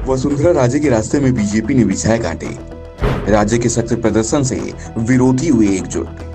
वसुंधरा राजे के रास्ते में बीजेपी ने बिछाए कांटे। राज्य के सख्त प्रदर्शन से विरोधी हुए एकजुट।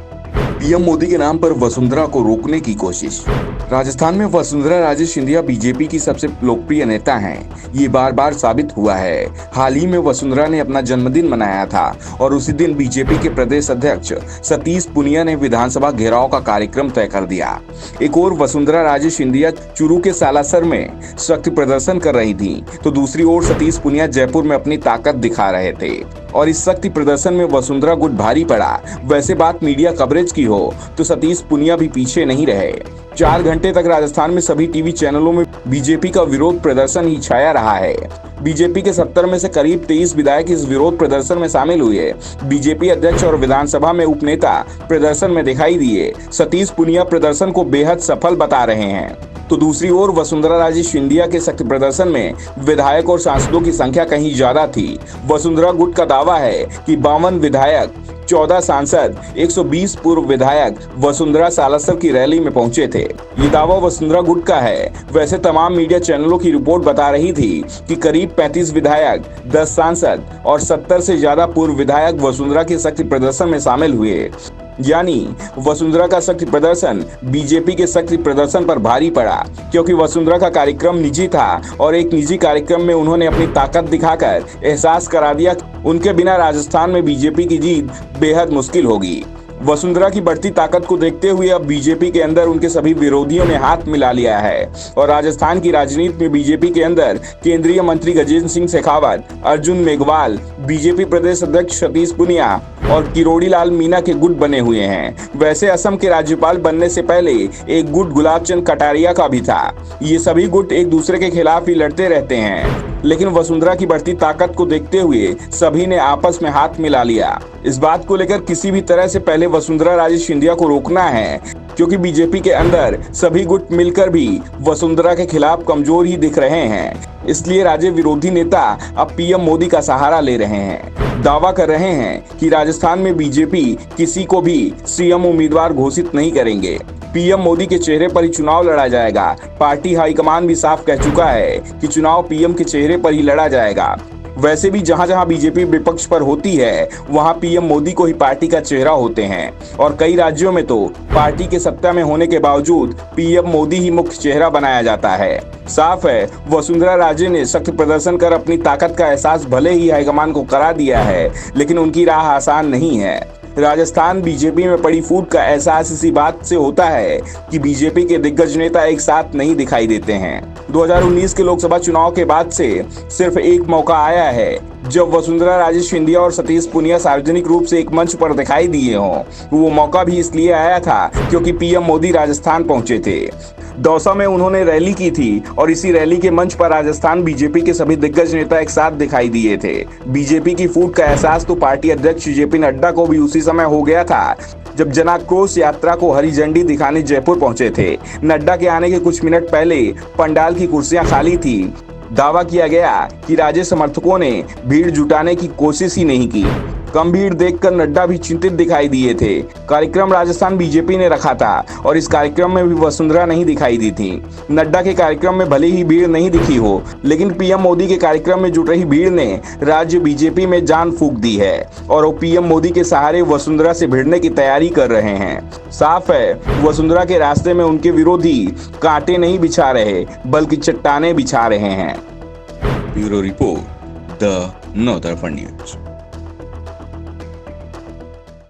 पीएम मोदी के नाम पर वसुंधरा को रोकने की कोशिश। राजस्थान में वसुंधरा राजे सिंधिया बीजेपी की सबसे लोकप्रिय नेता हैं। ये बार बार साबित हुआ है। हाल ही में वसुंधरा ने अपना जन्मदिन मनाया था और उसी दिन बीजेपी के प्रदेश अध्यक्ष सतीश पुनिया ने विधानसभा घेराव का कार्यक्रम तय कर दिया। एक ओर वसुंधरा राजे सिंधिया चुरू के सालासर में सख्त प्रदर्शन कर रही थी, तो दूसरी ओर सतीश पुनिया जयपुर में अपनी ताकत दिखा रहे थे और इस शक्ति प्रदर्शन में वसुंधरा गुट भारी पड़ा। वैसे बात मीडिया कवरेज की हो तो सतीश पुनिया भी पीछे नहीं रहे। 4 घंटे तक राजस्थान में सभी टीवी चैनलों में बीजेपी का विरोध प्रदर्शन ही छाया रहा है। बीजेपी के 70 में से करीब 23 विधायक इस विरोध प्रदर्शन में शामिल हुए। बीजेपी अध्यक्ष और विधानसभा में उपनेता प्रदर्शन में दिखाई दिए। सतीश पुनिया प्रदर्शन को बेहद सफल बता रहे हैं, तो दूसरी ओर वसुंधरा राजे सिंधिया के शक्ति प्रदर्शन में विधायक और सांसदों की संख्या कहीं ज्यादा थी। वसुंधरा गुट का दावा है कि 52 विधायक, 14 सांसद, 120 पूर्व विधायक वसुंधरा सालासर की रैली में पहुंचे थे। ये दावा वसुंधरा गुट का है। वैसे तमाम मीडिया चैनलों की रिपोर्ट बता रही थी कि करीब 35 विधायक, 10 सांसद और 70 से ज्यादा पूर्व विधायक वसुंधरा के शक्ति प्रदर्शन में शामिल हुए। यानी वसुंधरा का शक्ति प्रदर्शन बीजेपी के शक्ति प्रदर्शन पर भारी पड़ा, क्योंकि वसुंधरा का कार्यक्रम निजी था और एक निजी कार्यक्रम में उन्होंने अपनी ताकत दिखाकर एहसास करा दिया कि उनके बिना राजस्थान में बीजेपी की जीत बेहद मुश्किल होगी। वसुंधरा की बढ़ती ताकत को देखते हुए अब बीजेपी के अंदर उनके सभी विरोधियों ने हाथ मिला लिया है और राजस्थान की राजनीति में बीजेपी के अंदर केंद्रीय मंत्री गजेंद्र सिंह शेखावत, अर्जुन मेघवाल, बीजेपी प्रदेश अध्यक्ष सतीश पुनिया और किरोड़ी लाल मीणा के गुट बने हुए हैं। वैसे असम के राज्यपाल बनने से पहले एक गुट गुलाब चंद कटारिया का भी था। ये सभी गुट एक दूसरे के खिलाफ ही लड़ते रहते हैं, लेकिन वसुंधरा की बढ़ती ताकत को देखते हुए सभी ने आपस में हाथ मिला लिया। इस बात को लेकर किसी भी तरह से पहले वसुंधरा राजे सिंधिया को रोकना है, क्योंकि बीजेपी के अंदर सभी गुट मिलकर भी वसुंधरा के खिलाफ कमजोर ही दिख रहे हैं। इसलिए राज्य विरोधी नेता अब पीएम मोदी का सहारा ले रहे हैं। दावा कर रहे हैं कि राजस्थान में बीजेपी किसी को भी सीएम उम्मीदवार घोषित नहीं करेंगे। पीएम मोदी के चेहरे पर ही चुनाव लड़ा जाएगा। पार्टी हाईकमान भी साफ कह चुका है कि चुनाव पीएम के चेहरे पर ही लड़ा जाएगा। वैसे भी जहां जहां बीजेपी विपक्ष पर होती है वहां पीएम मोदी को ही पार्टी का चेहरा होते हैं और कई राज्यों में तो पार्टी के सत्ता में होने के बावजूद पीएम मोदी ही मुख्य चेहरा बनाया जाता है। साफ है, वसुंधरा राजे ने सख्त प्रदर्शन कर अपनी ताकत का एहसास भले ही हाईकमान को करा दिया है, लेकिन उनकी राह आसान नहीं है। राजस्थान बीजेपी में पड़ी फूट का एहसास इसी बात से होता है कि बीजेपी के दिग्गज नेता एक साथ नहीं दिखाई देते हैं। 2019 के लोकसभा चुनाव के बाद से सिर्फ एक मौका आया है जब वसुंधरा राजे सिंधिया और सतीश पुनिया सार्वजनिक रूप से एक मंच पर दिखाई दिए हों। वो मौका भी इसलिए आया था क्योंकि पीएम मोदी राजस्थान पहुंचे थे। दौसा में उन्होंने रैली की थी और इसी रैली के मंच पर राजस्थान बीजेपी के सभी दिग्गज नेता एक साथ दिखाई दिए थे। बीजेपी की फूट का एहसास तो पार्टी अध्यक्ष जेपी नड्डा को भी उसी समय हो गया था जब जनाक्रोश यात्रा को हरी झंडी दिखाने जयपुर पहुंचे थे। नड्डा के आने के कुछ मिनट पहले पंडाल की कुर्सियां खाली थी। दावा किया गया कि राजे समर्थकों ने भीड़ जुटाने की कोशिश ही नहीं की। कम भीड़ देखकर नड्डा भी चिंतित दिखाई दिए थे। कार्यक्रम राजस्थान बीजेपी ने रखा था और इस कार्यक्रम में भी वसुंधरा नहीं दिखाई दी थी। नड्डा के कार्यक्रम में भले ही भीड़ नहीं दिखी हो, लेकिन पीएम मोदी के कार्यक्रम में जुट रही भीड़ ने राज्य बीजेपी में जान फूंक दी है और वो पीएम मोदी के सहारे वसुंधरा से भिड़ने की तैयारी कर रहे हैं। साफ है, वसुंधरा के रास्ते में उनके विरोधी कांटे नहीं बिछा रहे बल्कि चट्टाने बिछा रहे हैं। Bureau report, the Navtarpan news.